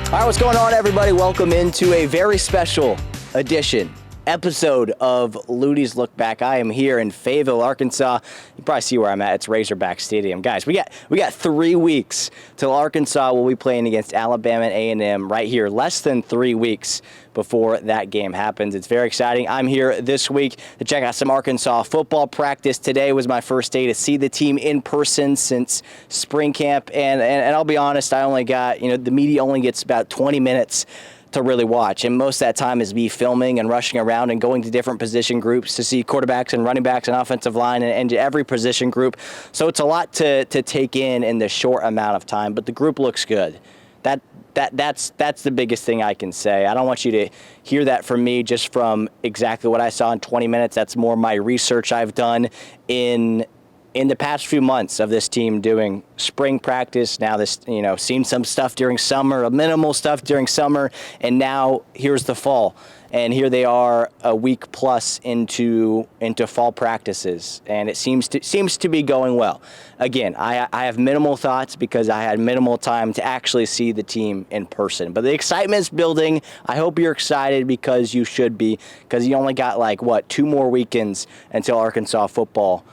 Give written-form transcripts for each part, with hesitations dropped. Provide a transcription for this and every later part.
All right, what's going on, everybody? Welcome into a very special episode of Luttie's Lookback. I am here in Fayetteville, Arkansas. You probably see where I'm at. It's Razorback Stadium. Guys, we got 3 weeks till Arkansas will be playing against Alabama and A&M right here. Less than 3 weeks before that game happens. It's very exciting. I'm here this week to check out some Arkansas football practice. Today was my first day to see the team in person since spring camp, and I'll be honest, I only got, the media only gets about 20 minutes to really watch, and most of that time is me filming and rushing around and going to different position groups to see quarterbacks and running backs and offensive line and every position group. So it's a lot to take in the short amount of time, but the group looks good. That's the biggest thing I can say. I don't want you to hear that from me just from exactly what I saw in 20 minutes. That's more my research I've done in the past few months of this team doing spring practice. Now this, seen some stuff during summer, minimal stuff during summer, and now here's the fall. And here they are a week plus into fall practices, and it seems to be going well. Again, I have minimal thoughts because I had minimal time to actually see the team in person. But the excitement's building. I hope you're excited because you should be, because you only got 2 more weekends until Arkansas football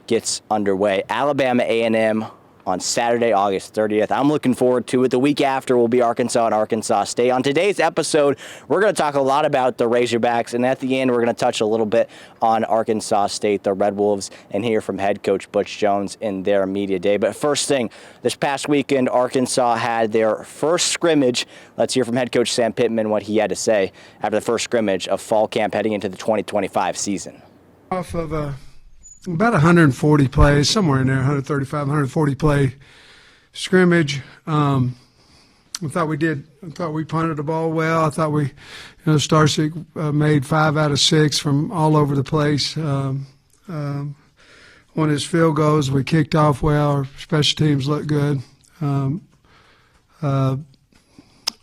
gets underway. Alabama A&M on Saturday, August 30th. I'm looking forward to it. The week after will be Arkansas and Arkansas State. On today's episode, we're going to talk a lot about the Razorbacks, and at the end, we're going to touch a little bit on Arkansas State, the Red Wolves, and hear from head coach Butch Jones in their media day. But first thing, this past weekend, Arkansas had their first scrimmage. Let's hear from head coach Sam Pittman what he had to say after the first scrimmage of fall camp heading into the 2025 season. Off of about 140 plays, somewhere in there, 135, 140 play scrimmage. I thought we punted the ball well. I thought Starsick made 5 out of 6 from all over the place. On his field goals, we kicked off well. Our special teams looked good.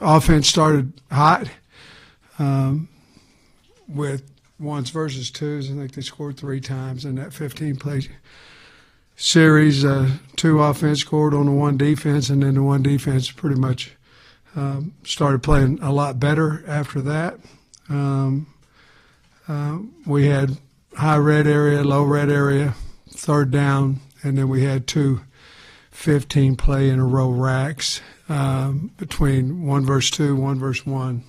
Offense started hot with ones versus twos. I think they scored 3 times in that 15-play series. 2 offense scored on the 1 defense, and then the 1 defense pretty much started playing a lot better after that. We had high red area, low red area, 3rd down, and then we had 2 15-play in a row racks between 1 versus 2, 1 versus 1,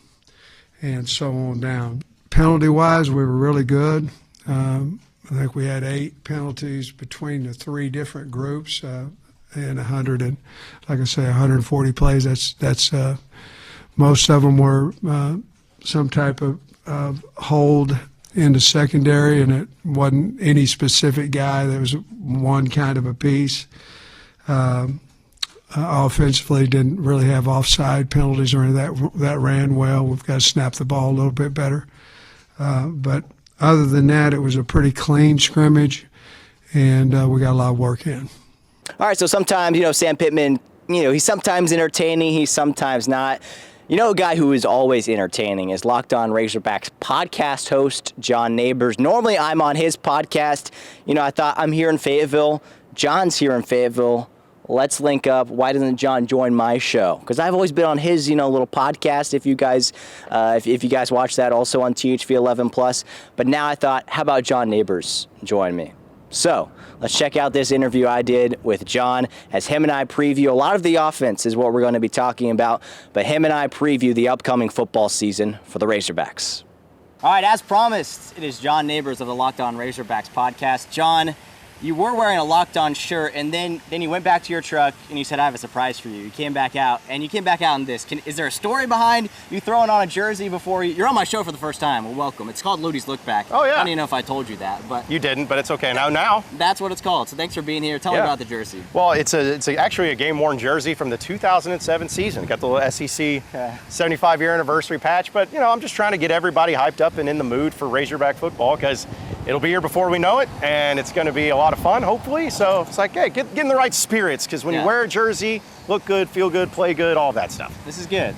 and so on down. Penalty-wise, we were really good. I think we had 8 penalties between the 3 different groups, and 140 plays. That's most of them were some type of hold in the secondary, and it wasn't any specific guy. There was one kind of a piece. Offensively, didn't really have offside penalties or anything that ran well. We've got to snap the ball a little bit better. But other than that, it was a pretty clean scrimmage, and we got a lot of work in. All right, so sometimes, Sam Pittman, he's sometimes entertaining, he's sometimes not. A guy who is always entertaining is Locked On Razorbacks podcast host, John Nabors. Normally, I'm on his podcast. I thought I'm here in Fayetteville. John's here in Fayetteville. Let's link up. Why doesn't John join my show? Because I've always been on his, little podcast. If you guys watch that, also on THV 11+. But now I thought, how about John Nabors join me? So let's check out this interview I did with John as him and I preview a lot of the offense is what we're going to be talking about. But him and I preview the upcoming football season for the Razorbacks. All right, as promised, it is John Nabors of the Locked On Razorbacks podcast. John, you were wearing a Locked On shirt, and then you went back to your truck, and you said, I have a surprise for you. You came back out, and you came back out in this. Is there a story behind you throwing on a jersey before you're on my show for the first time? Well, welcome. It's called Luttie's Lookback. Oh, yeah. I don't even know if I told you that. But you didn't, but it's okay. Now. That's what it's called. So thanks for being here. Tell me about the jersey. Well, it's actually a game-worn jersey from the 2007 season. Got the little SEC 75-year anniversary patch, but, I'm just trying to get everybody hyped up and in the mood for Razorback football because it'll be here before we know it, and it's going to be a lot of fun, hopefully. So it's like, hey, get in the right spirits, because when you wear a jersey, look good, feel good, play good, all that stuff. This is good.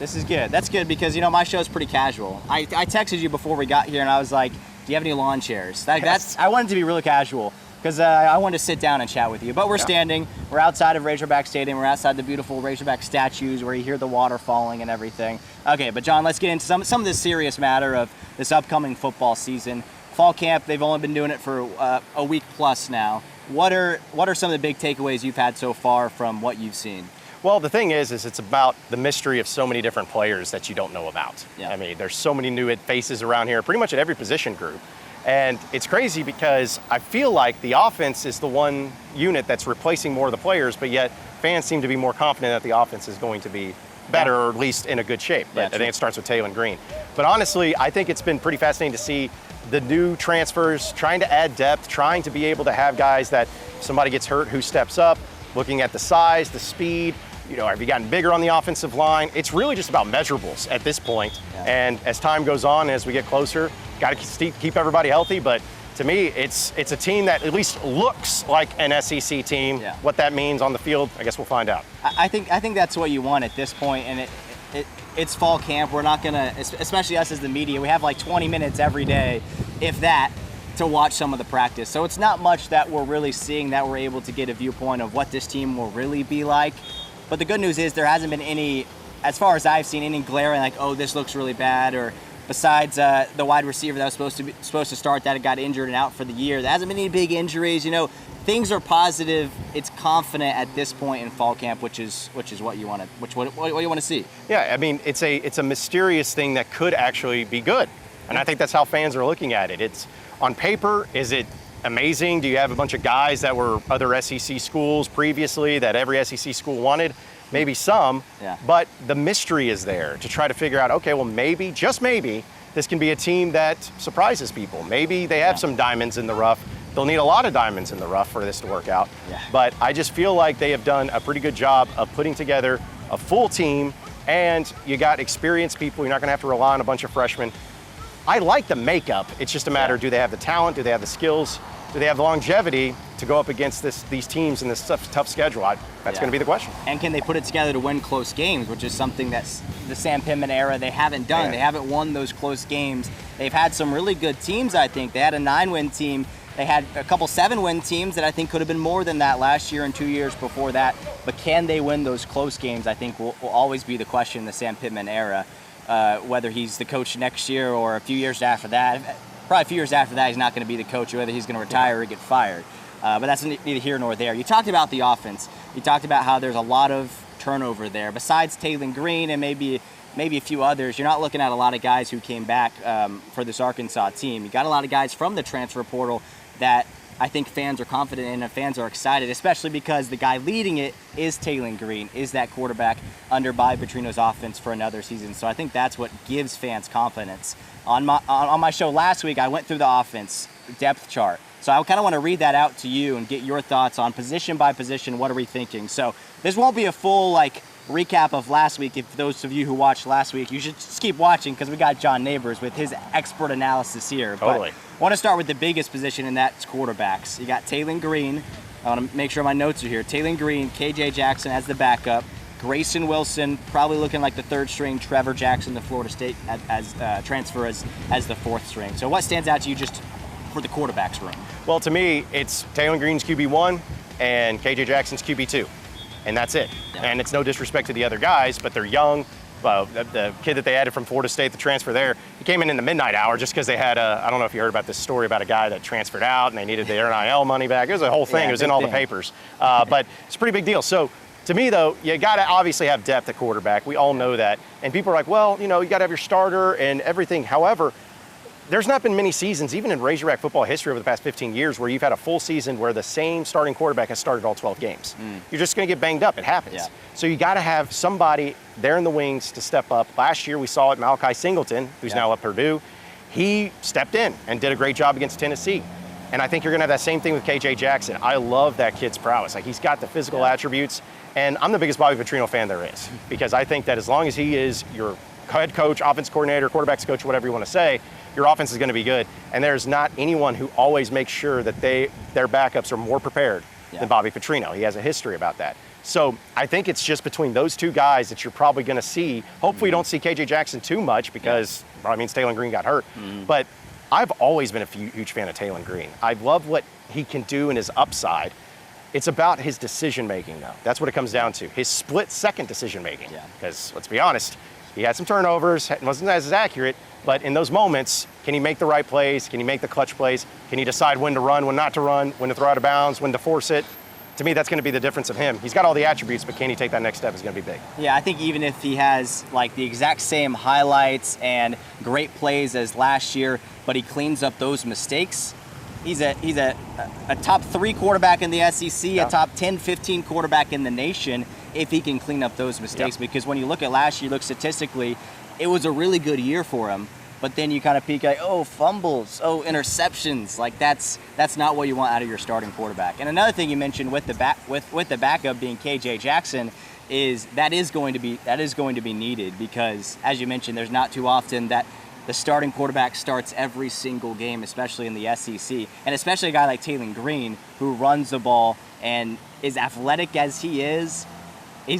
That's good because, my show's pretty casual. I texted you before we got here, and I was like, do you have any lawn chairs? I wanted to be really casual. because I wanted to sit down and chat with you. But we're standing. We're outside of Razorback Stadium. We're outside the beautiful Razorback statues where you hear the water falling and everything. Okay, but John, let's get into some of this serious matter of this upcoming football season. Fall camp, they've only been doing it for a week plus now. What are some of the big takeaways you've had so far from what you've seen? Well, the thing is it's about the mystery of so many different players that you don't know about. Yeah. I mean, there's so many new faces around here, pretty much at every position group. And it's crazy because I feel like the offense is the one unit that's replacing more of the players, but yet fans seem to be more confident that the offense is going to be better, or at least in a good shape. But I think it starts with Taylor Green. But honestly, I think it's been pretty fascinating to see the new transfers, trying to add depth, trying to be able to have guys that if somebody gets hurt, who steps up, looking at the size, the speed. Have you gotten bigger on the offensive line? It's really just about measurables at this point. Yeah. And as time goes on, as we get closer, got to keep everybody healthy. But to me, it's a team that at least looks like an SEC team. Yeah. What that means on the field, I guess we'll find out. I think that's what you want at this point, and it's fall camp. We're not gonna, especially us as the media, we have like 20 minutes every day, if that, to watch some of the practice. So it's not much that we're really seeing that we're able to get a viewpoint of what this team will really be like. But the good news is there hasn't been any, as far as I've seen, any glaring like, oh, this looks really bad, or besides the wide receiver that was supposed to start that got injured and out for the year. There hasn't been any big injuries. Things are positive. It's confident at this point in fall camp, which is what you want to see. Yeah, I mean, it's a mysterious thing that could actually be good, and I think that's how fans are looking at it. It's on paper, is it amazing? Do you have a bunch of guys that were other SEC schools previously that every SEC school wanted? Maybe some, but the mystery is there to try to figure out, okay, well, maybe, just maybe, this can be a team that surprises people. Maybe they have some diamonds in the rough. They'll need a lot of diamonds in the rough for this to work out. Yeah. But I just feel like they have done a pretty good job of putting together a full team, and you got experienced people. You're not going to have to rely on a bunch of freshmen. I like the makeup. It's just a matter, do they have the talent? Do they have the skills? Do they have the longevity to go up against these teams in this tough schedule? That's going to be the question. And can they put it together to win close games, which is something that's the Sam Pittman era they haven't done. Yeah. They haven't won those close games. They've had some really good teams, I think. They had a 9-win team. They had a couple 7-win teams that I think could have been more than that last year and 2 years before that. But can they win those close games, I think will always be the question in the Sam Pittman era, whether he's the coach next year or a few years after that. Probably a few years after that, he's not going to be the coach, whether he's going to retire or get fired. But that's neither here nor there. You talked about the offense. You talked about how there's a lot of turnover there. Besides Taylor Green and maybe a few others, you're not looking at a lot of guys who came back for this Arkansas team. You got a lot of guys from the transfer portal that I think fans are confident in and fans are excited, especially because the guy leading it is Taylor Green, is that quarterback under Bobby Petrino's offense for another season. So I think that's what gives fans confidence. On my show last week, I went through the offense depth chart. So I kind of want to read that out to you and get your thoughts on position by position. What are we thinking? So this won't be a full recap of last week. If those of you who watched last week, you should just keep watching because we got John Nabors with his expert analysis here. Totally. But I want to start with the biggest position, and that's quarterbacks. You got Taylor Green. I want to make sure my notes are here. Taylor Green, KJ Jackson as the backup. Grayson Wilson, probably looking like the third string. Trevor Jackson, the Florida State as transfer as the fourth string. So what stands out to you just for the quarterbacks room? Well, to me, it's Taylor Green's QB1 and KJ Jackson's QB2, and that's it. Yep. And it's no disrespect to the other guys, but they're young. Well, the kid that they added from Florida State, the transfer there, he came in the midnight hour just because they had I don't know if you heard about this story about a guy that transferred out and they needed their NIL money back. It was a whole thing. Yeah, it was in all the papers. But it's a pretty big deal. So to me, though, you got to obviously have depth at quarterback. We all know that. And people are like, well, you got to have your starter and everything. However, there's not been many seasons, even in Razorback football history over the past 15 years, where you've had a full season where the same starting quarterback has started all 12 games. You're just going to get banged up. It happens. Yeah. So you got to have somebody there in the wings to step up. Last year we saw it, Malachi Singleton, who's now at Purdue. He stepped in and did a great job against Tennessee. And I think you're going to have that same thing with KJ Jackson. I love that kid's prowess. He's got the physical attributes. And I'm the biggest Bobby Petrino fan there is, because I think that as long as he is your head coach, offense coordinator, quarterbacks coach, whatever you want to say, your offense is going to be good. And there's not anyone who always makes sure that their backups are more prepared than Bobby Petrino. He has a history about that. So I think it's just between those two guys that you're probably going to see. Hopefully you don't see KJ Jackson too much because probably means Taylor Green got hurt. But I've always been a huge fan of Taylor Green. I love what he can do in his upside. It's about his decision-making, though. That's what it comes down to, his split-second decision-making. Because, let's be honest, he had some turnovers, wasn't as accurate, but in those moments, can he make the right plays? Can he make the clutch plays? Can he decide when to run, when not to run, when to throw out of bounds, when to force it? To me, that's going to be the difference of him. He's got all the attributes, but can he take that next step is going to be big. Yeah, I think even if he has like the exact same highlights and great plays as last year, but he cleans up those mistakes, he's a top 3 quarterback in the SEC, a top 10, 15 quarterback in the nation if he can clean up those mistakes. Because when you look at last year, look statistically, it was a really good year for him. But then you kind of peek like, oh, fumbles, oh, interceptions. Like that's not what you want out of your starting quarterback. And another thing you mentioned with the backup being KJ Jackson is that is going to be needed because, as you mentioned, there's not too often that the starting quarterback starts every single game, especially in the SEC, and especially a guy like Taylor Green who runs the ball and is athletic as he is. He's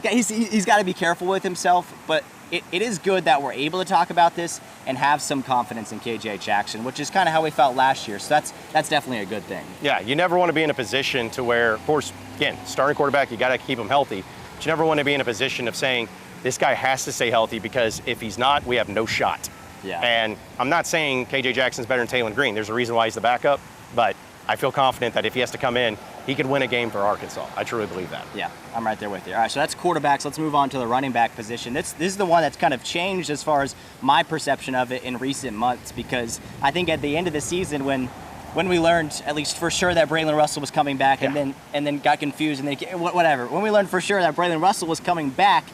got to be careful with himself, but it is good that we're able to talk about this and have some confidence in KJ Jackson, which is kind of how we felt last year. So that's definitely a good thing. Yeah, you never want to be in a position to where, of course, again, starting quarterback, you got to keep him healthy. But you never want to be in a position of saying, this guy has to stay healthy because if he's not, we have no shot. Yeah. And I'm not saying KJ Jackson's better than Taylor Green. There's a reason why he's the backup, but I feel confident that if he has to come in, he could win a game for Arkansas. I truly believe that. Yeah, I'm right there with you. All right, so that's quarterbacks. Let's move on to the running back position. This is the one that's kind of changed as far as my perception of it in recent months because I think at the end of the season when we learned, at least for sure, that Braylon Russell was coming back and then got confused and then whatever. When we learned for sure that Braylon Russell was coming back,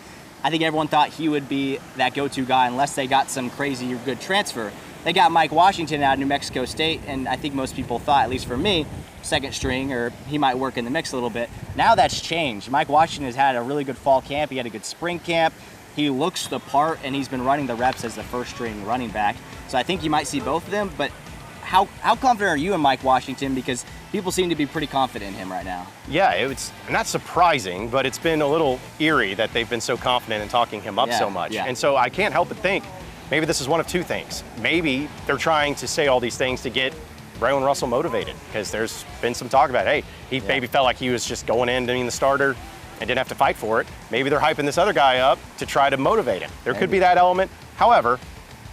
I think everyone thought he would be that go-to guy unless they got some crazy good transfer. They got Mike Washington out of New Mexico State, and I think most people thought, at least for me, second string, or he might work in the mix a little bit. Now that's changed. Mike Washington has had a really good fall camp. He had a good spring camp. He looks the part, and he's been running the reps as the first string running back. So I think you might see both of them, but how confident are you in Mike Washington? Because people seem to be pretty confident in him right now. Yeah, it's not surprising, but it's been a little eerie that they've been so confident in talking him up so much. Yeah. And so I can't help but think, maybe this is one of two things. Maybe they're trying to say all these things to get Braylon Russell motivated because there's been some talk about, hey, he maybe felt like he was just going in being the starter and didn't have to fight for it. Maybe they're hyping this other guy up to try to motivate him. There could be that element. However,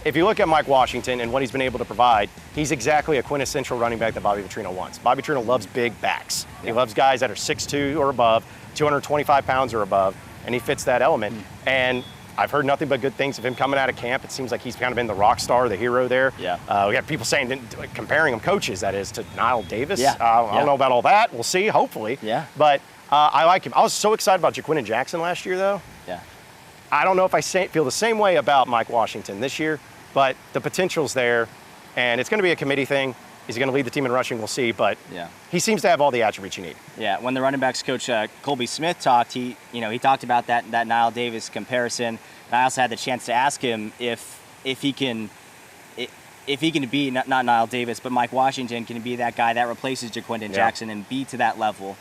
if you look at Mike Washington and what he's been able to provide, he's exactly a quintessential running back that Bobby Petrino wants. Bobby Petrino loves big backs. He loves guys that are 6'2" or above, 225 pounds or above, and he fits that element. And I've heard nothing but good things of him coming out of camp. It seems like he's kind of been the rock star, the hero there. Yeah. We got people saying, comparing him, coaches, that is, to Niall Davis. Yeah. I don't know about all that. We'll see, hopefully. Yeah. But I like him. I was so excited about Jaquinton Jackson last year, though. Yeah. I don't know if I feel the same way about Mike Washington this year, but the potential's there, and it's going to be a committee thing. Is he going to lead the team in rushing? We'll see, but he seems to have all the attributes you need. Yeah, when the running backs coach Colby Smith talked, he talked about that Niall Davis comparison. And I also had the chance to ask him if he can be not Niall Davis, but Mike Washington can be that guy that replaces Jaquinton Jackson and be to that level.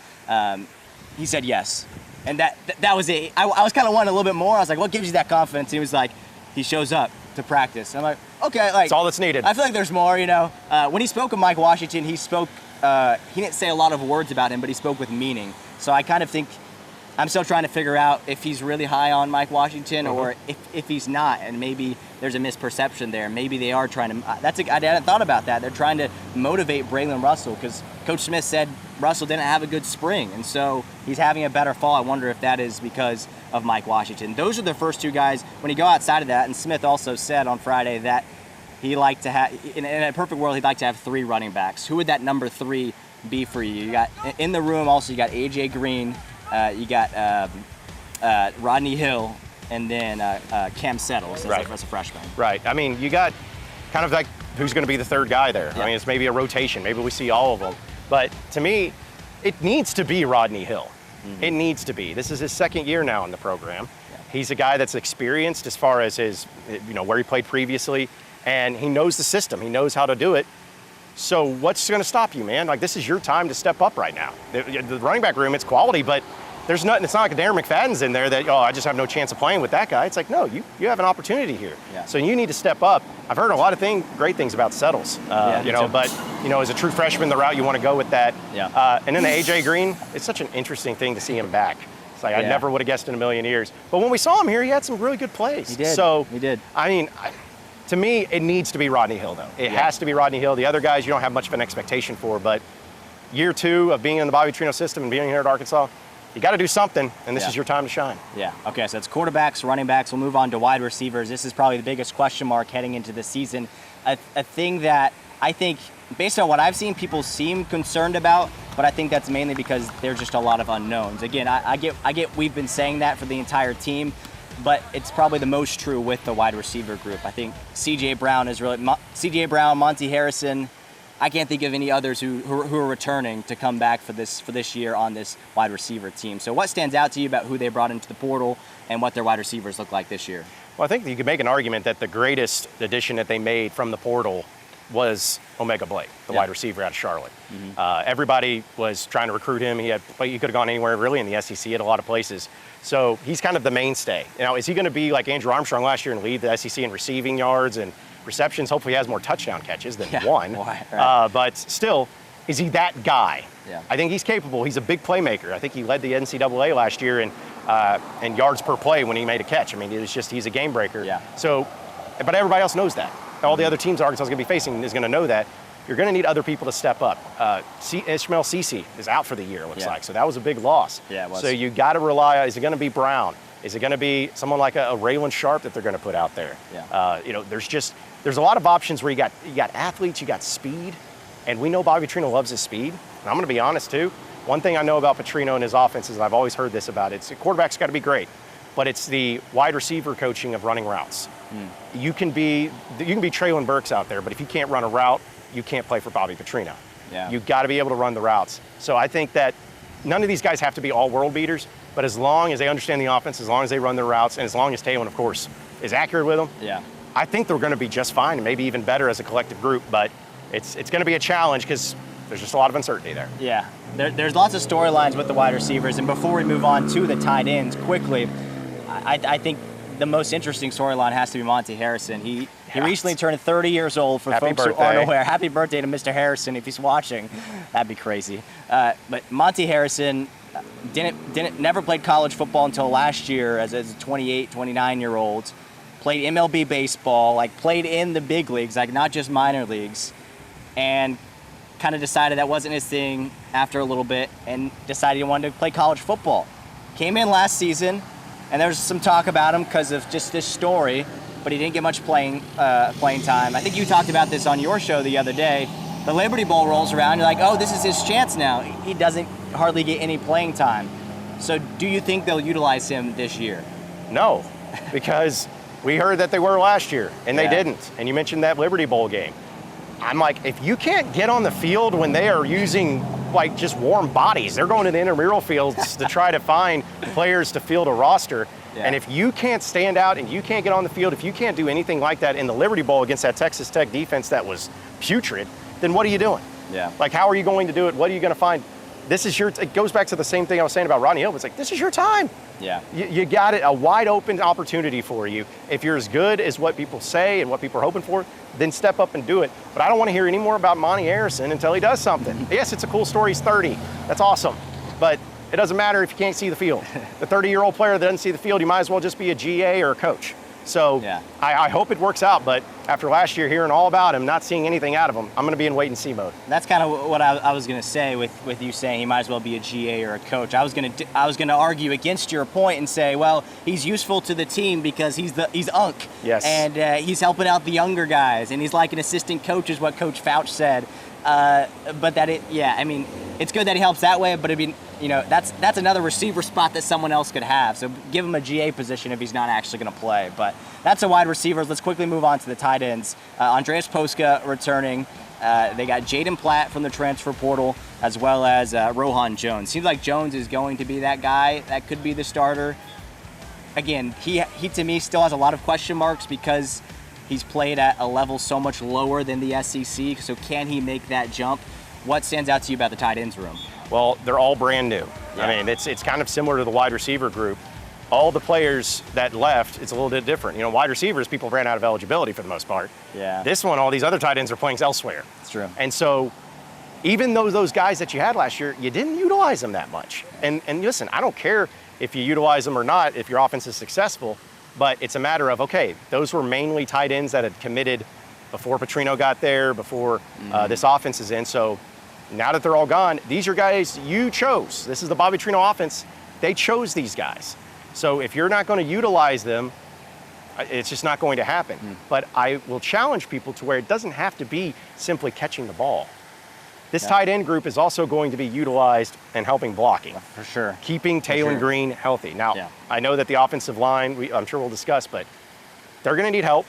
He said yes, and that was it. I was kind of wanting a little bit more. I was like, what gives you that confidence? And he was like, he shows up to practice. I'm like, okay, like it's all that's needed. I feel like there's more, When he spoke of Mike Washington, he didn't say a lot of words about him, but he spoke with meaning. So I kind of think I'm still trying to figure out if he's really high on Mike Washington or if he's not, and maybe there's a misperception there. Maybe they are trying to. I hadn't thought about that. They're trying to motivate Braylon Russell because Coach Smith said Russell didn't have a good spring, and so he's having a better fall. I wonder if that is because of Mike Washington. Those are the first two guys. When you go outside of that, and Smith also said on Friday that he liked to have, in a perfect world, he'd like to have 3 running backs. Who would that number 3 be for you? You got in the room also. You got AJ Green. You got Rodney Hill, and then Cam Settles as a freshman. Right. I mean, you got kind of like who's going to be the third guy there. Yeah. I mean, it's maybe a rotation. Maybe we see all of them. But to me, it needs to be Rodney Hill. Mm-hmm. It needs to be. This is his second year now in the program. Yeah. He's a guy that's experienced as far as his, where he played previously, and he knows the system. He knows how to do it. So what's going to stop you, man? Like, this is your time to step up right now. The running back room, it's quality, but there's nothing. It's not like Darren McFadden's in there that, I just have no chance of playing with that guy. It's like, no, you have an opportunity here. Yeah. So you need to step up. I've heard a lot of great things about Settles, but as a true freshman, the route you want to go with that. Yeah. And then the AJ Green, it's such an interesting thing to see him back. It's like I never would have guessed in a million years. But when we saw him here, he had some really good plays. He did. So he did. I mean, to me, it needs to be Rodney Hill, though. It has to be Rodney Hill. The other guys, you don't have much of an expectation for, but year 2 of being in the Bobby Petrino system and being here at Arkansas, you got to do something, and this is your time to shine. Yeah. Okay, so it's quarterbacks, running backs. We'll move on to wide receivers. This is probably the biggest question mark heading into the season. A thing that I think, based on what I've seen, people seem concerned about, but I think that's mainly because there's just a lot of unknowns. Again, I get we've been saying that for the entire team, but it's probably the most true with the wide receiver group. I think C.J. Brown, Monty Harrison. I can't think of any others who are returning to come back for this year on this wide receiver team. So what stands out to you about who they brought into the portal and what their wide receivers look like this year? Well, I think you could make an argument that the greatest addition that they made from the portal was Omega Blake, the wide receiver out of Charlotte. Mm-hmm. Everybody was trying to recruit him. He could have gone anywhere really in the SEC at a lot of places. So he's kind of the mainstay. Now, is he going to be like Andrew Armstrong last year and lead the SEC in receiving yards and receptions? Hopefully he has more touchdown catches than one. Right. But still, is he that guy? Yeah. I think he's capable. He's a big playmaker. I think he led the NCAA last year in yards per play when he made a catch. I mean, he's a game breaker. Yeah. So, but everybody else knows that. All the other teams Arkansas is going to be facing is going to know that. You're going to need other people to step up. Ishmael Cece is out for the year, it looks like. So that was a big loss. Yeah, it was. So you got to rely on, is it going to be Brown? Is it going to be someone like a Raylan Sharp that they're going to put out there? Yeah. There's a lot of options where you got athletes, you got speed, and we know Bobby Petrino loves his speed. And I'm going to be honest too. One thing I know about Petrino and his offense is, I've always heard this about it, the quarterback's got to be great, but it's the wide receiver coaching of running routes. You can be Traylon Burks out there, but if you can't run a route, you can't play for Bobby Petrino. Yeah. You've got to be able to run the routes. So I think that none of these guys have to be all world beaters, but as long as they understand the offense, as long as they run their routes, and as long as Talon, of course, is accurate with them, I think they're going to be just fine, and maybe even better as a collective group. But it's going to be a challenge because there's just a lot of uncertainty there. Yeah, there's lots of storylines with the wide receivers. And before we move on to the tight ends quickly, I think the most interesting storyline has to be Monty Harrison. He recently turned 30 years old. For folks who aren't aware, happy birthday to Mr. Harrison if he's watching. That'd be crazy. But Monty Harrison never played college football until last year as a 28, 29-year-old. Played MLB baseball, played in the big leagues, not just minor leagues, and kind of decided that wasn't his thing after a little bit and decided he wanted to play college football. Came in last season, and there was some talk about him because of just this story, but he didn't get much playing time. I think you talked about this on your show the other day. The Liberty Bowl rolls around, you're like, oh, this is his chance now. He doesn't hardly get any playing time. So do you think they'll utilize him this year? No, because we heard that they were last year, and they didn't. And you mentioned that Liberty Bowl game. I'm like, if you can't get on the field when they are using just warm bodies, they're going to the intramural fields to try to find players to field a roster. Yeah. And if you can't stand out and you can't get on the field, if you can't do anything like that in the Liberty Bowl against that Texas Tech defense that was putrid, then what are you doing? Yeah. How are you going to do it? What are you going to find? It goes back to the same thing I was saying about Rodney Hill. It's this is your time. Yeah. You got it, a wide open opportunity for you. If you're as good as what people say and what people are hoping for, then step up and do it. But I don't want to hear any more about Monty Harrison until he does something. Yes, it's a cool story. He's 30. That's awesome. But it doesn't matter if you can't see the field. The 30-year-old player that doesn't see the field, you might as well just be a GA or a coach. So I hope it works out, but after last year hearing all about him, not seeing anything out of him, I'm going to be in wait-and-see mode. That's kind of what I was going to say with you saying he might as well be a GA or a coach. I was going to argue against your point and say, well, he's useful to the team because he's Unk. Yes. And he's helping out the younger guys, and he's like an assistant coach is what Coach Fouch said. It's good that he helps that way, but that's another receiver spot that someone else could have. So give him a GA position if he's not actually going to play. But that's a wide receivers. Let's quickly move on to the tight ends. Andreas Posca returning. They got Jaden Platt from the transfer portal, as well as Rohan Jones. Seems like Jones is going to be that guy that could be the starter. Again, he to me still has a lot of question marks because he's played at a level so much lower than the SEC. So can he make that jump? What stands out to you about the tight ends room? Well, they're all brand new. I mean, it's kind of similar to the wide receiver group. All the players that left, it's a little bit different. Wide receivers, people ran out of eligibility for the most part. Yeah. This one, all these other tight ends are playing elsewhere. It's true. And so even those guys that you had last year, you didn't utilize them that much. And listen, I don't care if you utilize them or not, if your offense is successful, but it's a matter of, okay, those were mainly tight ends that had committed before Petrino got there, before this offense is in. So now that they're all gone, these are guys you chose. This is the Bobby Petrino offense. They chose these guys. So if you're not going to utilize them, it's just not going to happen. But I will challenge people to where it doesn't have to be simply catching the ball. This tight end group is also going to be utilized and helping blocking. For sure. Keeping Taylor Green healthy. Now, I know that the offensive line, I'm sure we'll discuss, but they're going to need help.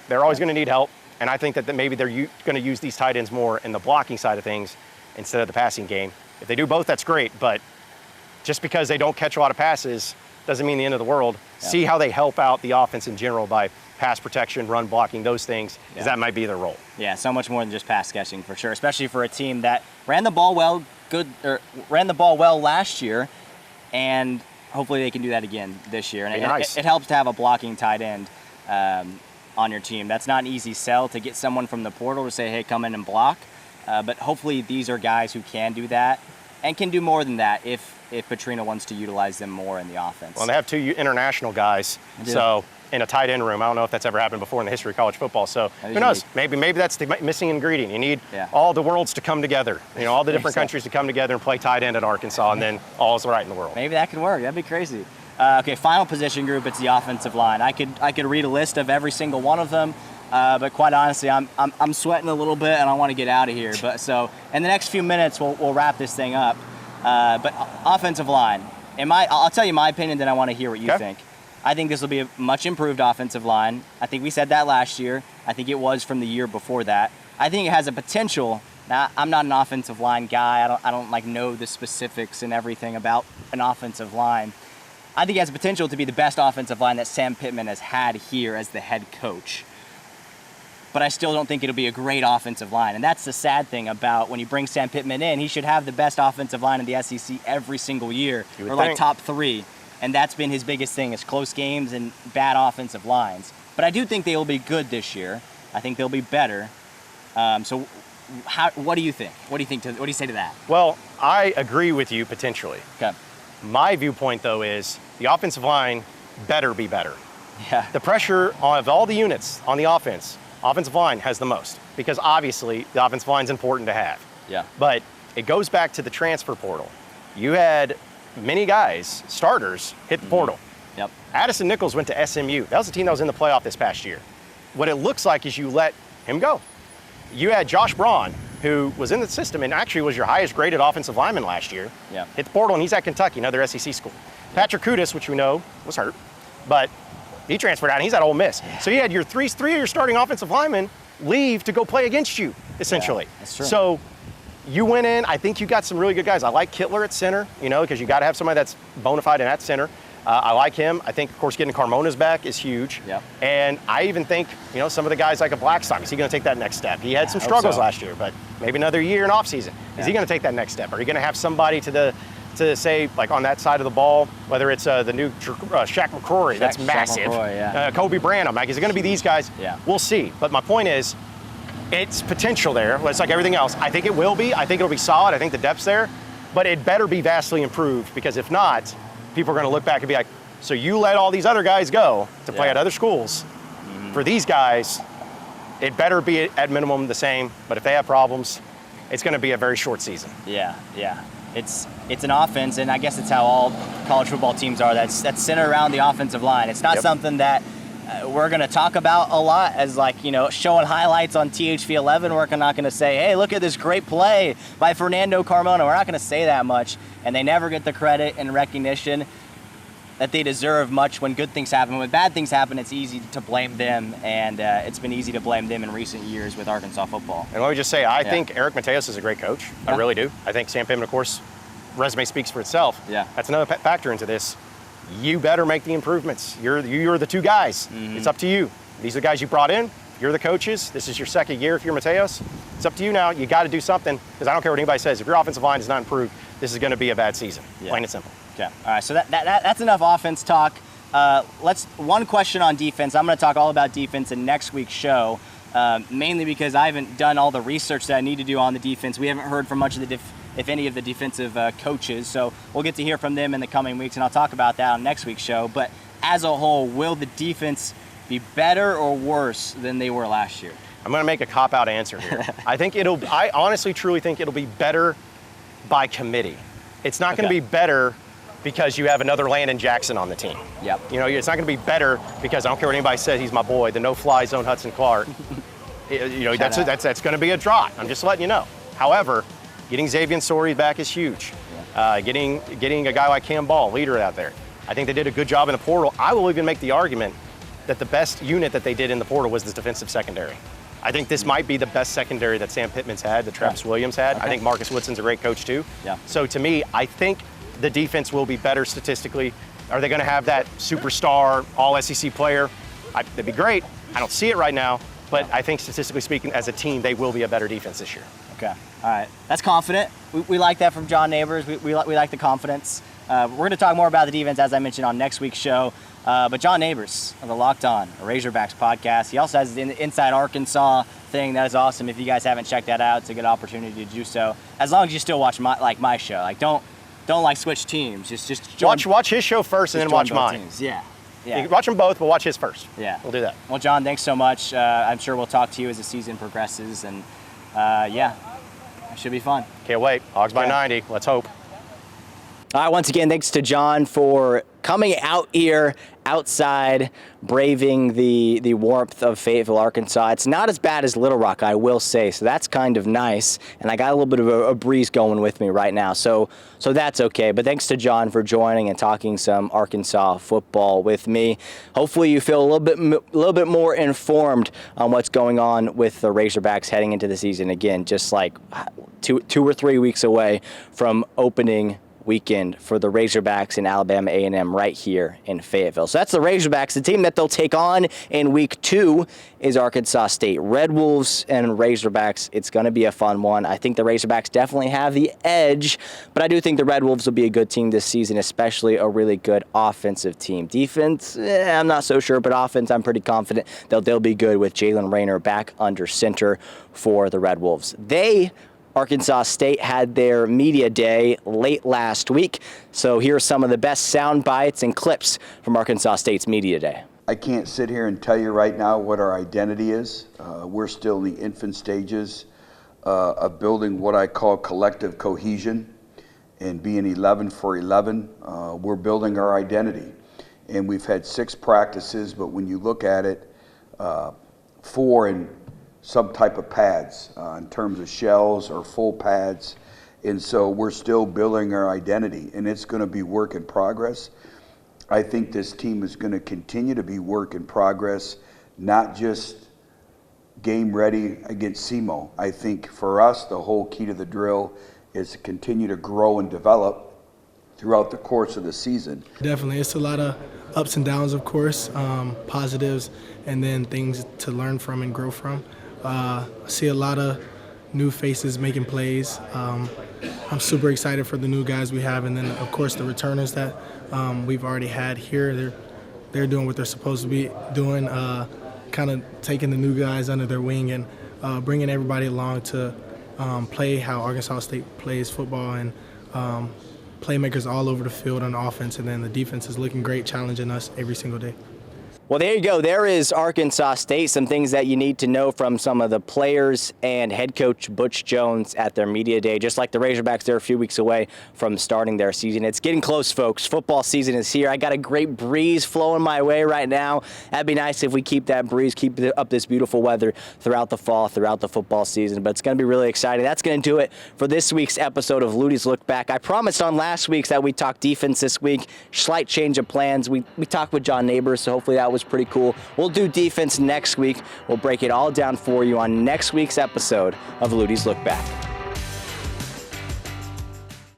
They're always going to need help. And I think that maybe they're going to use these tight ends more in the blocking side of things instead of the passing game. If they do both, that's great. But just because they don't catch a lot of passes doesn't mean the end of the world. Yeah. See how they help out the offense in general by pass protection, run blocking, those things, because that might be their role. Yeah, so much more than just pass catching for sure, especially for a team that ran the ball well last year, and hopefully they can do that again this year. And it helps to have a blocking tight end on your team. That's not an easy sell to get someone from the portal to say, hey, come in and block. But hopefully these are guys who can do that and can do more than that if Petrino wants to utilize them more in the offense. Well, and they have 2 international guys, so in a tight end room. I don't know if that's ever happened before in the history of college football. So who knows? Maybe that's the missing ingredient. You need all the worlds to come together. All the different countries to come together and play tight end at Arkansas, and then all is right in the world. Maybe that could work. That'd be crazy. Okay, final position group. It's the offensive line. I could read a list of every single one of them. But quite honestly, I'm sweating a little bit, and I want to get out of here. But so in the next few minutes, we'll wrap this thing up. But offensive line, I'll tell you my opinion, then I want to hear what you think. I think this will be a much improved offensive line. I think we said that last year. I think it was from the year before that. I think it has a potential. Now, I'm not an offensive line guy. I don't know the specifics and everything about an offensive line. I think it has potential to be the best offensive line that Sam Pittman has had here as the head coach. But I still don't think it'll be a great offensive line. And that's the sad thing about when you bring Sam Pittman in. He should have the best offensive line in the SEC every single year, or like top 3. And that's been his biggest thing, is close games and bad offensive lines. But I do think they will be good this year. I think they'll be better. So what do you think? What do you say to that? Well, I agree with you potentially. Okay. My viewpoint, though, is the offensive line better be better. Yeah. The pressure of all the units on the offensive line has the most, because obviously the offensive line is important to have. Yeah. But it goes back to the transfer portal. You had many guys, starters, hit the portal. Yep. Addison Nichols went to SMU. That was a team that was in the playoff this past year. What it looks like is you let him go. You had Josh Braun, who was in the system and actually was your highest graded offensive lineman last year. Yeah. Hit the portal, and he's at Kentucky, another SEC school. Patrick Kudus, which we know was hurt, but he transferred out, and he's at Ole Miss. Yeah. So you had your three of your starting offensive linemen leave to go play against you, essentially. Yeah, that's true. So you went in. I think you got some really good guys. I like Kittler at center, because you got to have somebody that's bona fide and at center. I like him. I think, of course, getting Carmona's back is huge. Yep. And I even think, some of the guys like a Blackstock, is he going to take that next step? He had some struggles last year, but maybe another year in offseason. Is he going to take that next step? Are you going to have somebody to say, like on that side of the ball, whether it's the new Shaq McCrory, that's massive. McCrory, Kobe Branham, like, is it going to be these guys? Yeah. We'll see. But my point is, it's potential there. It's like everything else. I think it will be. I think it'll be solid. I think the depth's there. But it better be vastly improved, because if not, people are going to look back and be like, so you let all these other guys go to play at other schools. Mm-hmm. For these guys, it better be at minimum the same. But if they have problems, it's going to be a very short season. Yeah. It's an offense, and I guess it's how all college football teams are. That's centered around the offensive line. It's not something that we're going to talk about a lot as showing highlights on THV 11. We're not going to say, hey, look at this great play by Fernando Carmona. We're not going to say that much, and they never get the credit and recognition that they deserve much when good things happen. When bad things happen, it's easy to blame them, and it's been easy to blame them in recent years with Arkansas football. And let me just say, I think Eric Mateos is a great coach. I really do. I think Sam Pittman, of course, resume speaks for itself. Yeah. That's another factor into this. You better make the improvements. You're the two guys. Mm-hmm. It's up to you. These are the guys you brought in. You're the coaches. This is your second year if you're Mateos. It's up to you now. You got to do something, because I don't care what anybody says. If your offensive line is not improved, this is going to be a bad season, plain and simple. Okay. All right. So that's enough offense talk. One question on defense. I'm going to talk all about defense in next week's show, mainly because I haven't done all the research that I need to do on the defense. We haven't heard from much of if any of the defensive coaches. So we'll get to hear from them in the coming weeks, and I'll talk about that on next week's show. But as a whole, will the defense be better or worse than they were last year? I'm going to make a cop-out answer here. I honestly, truly think it'll be better by committee. It's not going to be better because you have another Landon Jackson on the team. Yep. It's not going to be better because I don't care what anybody says, he's my boy, the no-fly zone Hudson Clark. That's going to be a drop. I'm just letting you know. However, getting Xavier Sori back is huge. Getting a guy like Cam Ball, leader out there. I think they did a good job in the portal. I will even make the argument that the best unit that they did in the portal was the defensive secondary. I think this might be the best secondary that Sam Pittman's had, that Travis Williams had. I think Marcus Woodson's a great coach too. Yeah. So to me, I think the defense will be better statistically. Are they going to have that superstar all-SEC player? That'd be great. I don't see it right now, but I think statistically speaking, as a team, they will be a better defense this year. Okay. All right. That's confident. We like that from John Nabors. We like the confidence. We're going to talk more about the defense, as I mentioned, on next week's show. But John Nabors of the Locked On Razorbacks podcast. He also has the Inside Arkansas thing. That is awesome. If you guys haven't checked that out, it's a good opportunity to do so. As long as you still watch my show. Don't switch teams. Just watch his show first and then watch mine. Teams. Yeah. You can watch them both, but watch his first. Yeah. We'll do that. Well, John, thanks so much. I'm sure we'll talk to you as the season progresses. And, it should be fun. Can't wait. Hogs by 90. Let's hope. All right, once again, thanks to John for coming out here outside, braving the warmth of Fayetteville, Arkansas. It's not as bad as Little Rock, I will say, so that's kind of nice. And I got a little bit of a breeze going with me right now, so that's okay. But thanks to John for joining and talking some Arkansas football with me. Hopefully you feel a little bit more informed on what's going on with the Razorbacks heading into the season. Again, just like two or 3 weeks away from opening weekend for the Razorbacks and Alabama A&M right here in Fayetteville. So that's the Razorbacks. The team that they'll take on in week 2 is Arkansas State. Red Wolves and Razorbacks, it's going to be a fun one. I think the Razorbacks definitely have the edge, but I do think the Red Wolves will be a good team this season, especially a really good offensive team. Defense, I'm not so sure, but offense, I'm pretty confident they'll be good with Jalen Rayner back under center for the Red Wolves. Arkansas State had their media day late last week, so here are some of the best sound bites and clips from Arkansas State's media day. I can't sit here and tell you right now what our identity is. We're still in the infant stages of building what I call collective cohesion and being 11 for 11. We're building our identity, and we've had 6 practices, but when you look at it, 4 in some type of pads in terms of shells or full pads. And so we're still building our identity, and it's going to be work in progress. I think this team is going to continue to be work in progress, not just game ready against SEMO. I think for us, the whole key to the drill is to continue to grow and develop throughout the course of the season. Definitely. It's a lot of ups and downs, of course, positives, and then things to learn from and grow from. I see a lot of new faces making plays. I'm super excited for the new guys we have, and then, of course, the returners that we've already had here. They're doing what they're supposed to be doing, kind of taking the new guys under their wing and bringing everybody along to play how Arkansas State plays football, and playmakers all over the field on offense, and then the defense is looking great, challenging us every single day. Well, there you go. There is Arkansas State. Some things that you need to know from some of the players and head coach Butch Jones at their media day. Just like the Razorbacks, they're a few weeks away from starting their season. It's getting close, folks. Football season is here. I got a great breeze flowing my way right now. That'd be nice if we keep that breeze, keep up this beautiful weather throughout the fall, throughout the football season. But it's going to be really exciting. That's going to do it for this week's episode of Luttie's Look Back. I promised on last week's that we'd talk defense this week. Slight change of plans. We talked with John Nabors, so hopefully that was pretty cool. We'll do defense next week. We'll break it all down for you on next week's episode of Luttie's Look Back.